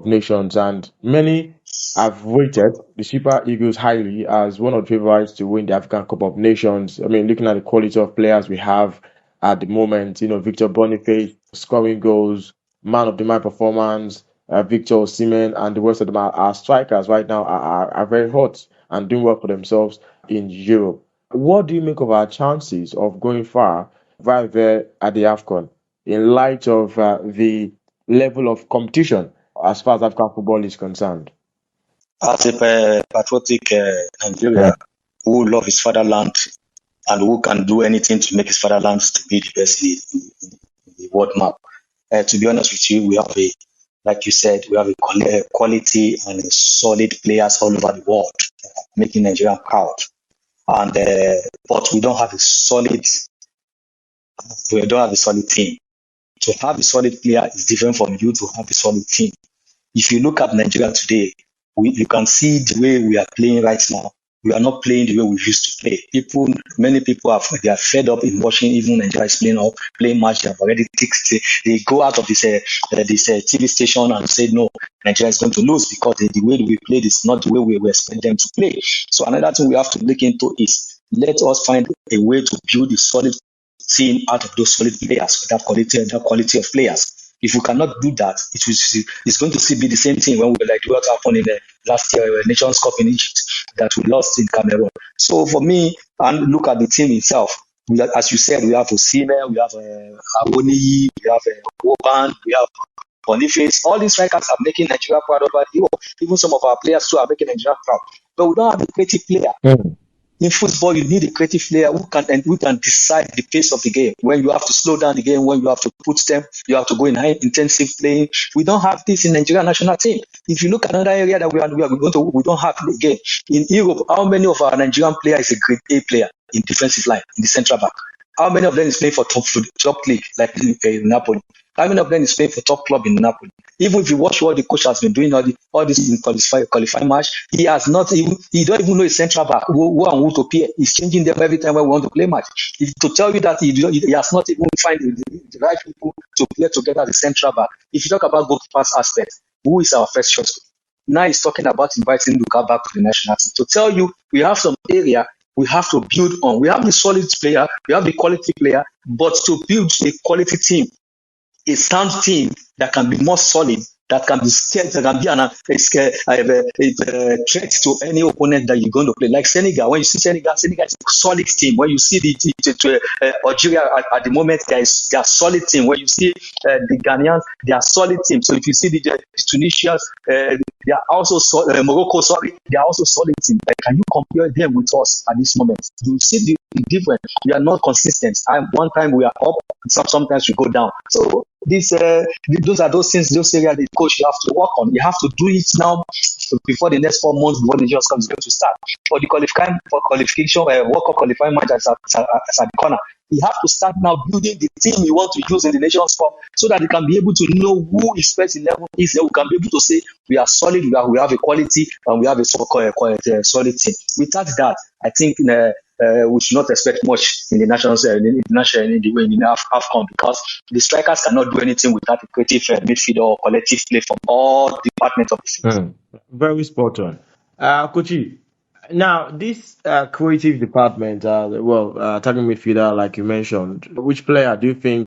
Nations, and many have rated the Super Eagles highly as one of the favorites to win the African Cup of Nations. I mean, looking at the quality of players we have at the moment, Victor Boniface scoring goals, man of the match performance, Victor Osimhen, and the rest of them are strikers right now are very hot and doing well for themselves in Europe. What do you make of our chances of going far right there at the AFCON in light of the level of competition as far as African football is concerned? As a patriotic Nigeria who love his fatherland and who can do anything to make his fatherland to be the best in the world map. To be honest with you, we have like you said, we have a quality and a solid players all over the world, making Nigeria proud. And but we don't have a solid team. To have a solid player is different from you to have a solid team. If you look at Nigeria today, you can see the way we are playing right now. We are not playing the way we used to play. Many people they are fed up in watching even Nigeria is playing match. They have already fixed. They go out of this TV station and say no, Nigeria is going to lose because the way we played is not the way we expect them to play. So another thing we have to look into is let us find a way to build a solid team out of those solid players, that quality of players. If we cannot do that, it's going to still be the same thing when we like what happened in the last year Nations Cup in Egypt that we lost in Cameroon. So for me, and look at the team itself. As you said, we have Osimhen, we have Awoniyi, we have Woban, we have Boniface. All these strikers are making Nigeria proud over the world. Even some of our players too are making Nigeria proud. But we don't have a creative player. In football, you need a creative player who can decide the pace of the game. When you have to slow down the game, when you have to put them, you have to go in high intensive playing. We don't have this in Nigeria national team. If you look at another area that we don't have the game. In Europe, how many of our Nigerian players is a grade A player in defensive line, in the central back? How many of them is playing for top league like Napoli? How many of them is playing for top club in Napoli? Even if you watch what the coach has been doing all this in qualifying match, he don't even know his central back who and who to play. He's changing them every time when we want to play match. To tell you that he has not even find the right people to play together as a central back. If you talk about goalkeepers aspect, who is our first choice? Now he's talking about inviting Luka back to the national team. To tell you, we have some area we have to build on. We have the solid player, we have the quality player, but to build a quality team, a sound team that can be more solid, that can be scared, that can be a threat to any opponent that you're going to play. Like Senegal, when you see Senegal is a solid team. When you see Algeria at the moment, they are solid team. When you see the Ghanaians, they are solid team. So if you see the Tunisians, they are also Morocco, they are also solid team. Like, can you compare them with us at this moment? You see the difference. We are not consistent. One time we are up, sometimes we go down. So those are those things, those areas the coach you have to work on. You have to do it now before the next 4 months before the Nations Cup is going to start. For the qualification, World Cup qualifying match at the corner. You have to start now building the team you want to use in the Nations Cup so that you can be able to know who is first 11 is. Then we can be able to say we are solid, we have a quality, and we have a solid team. Without that, I think we should not expect much in the AFCON because the strikers cannot do anything without a creative midfielder or collective play from all departments of the field. Very spot on. Kochi, now this creative department, attacking midfielder, like you mentioned, which player do you think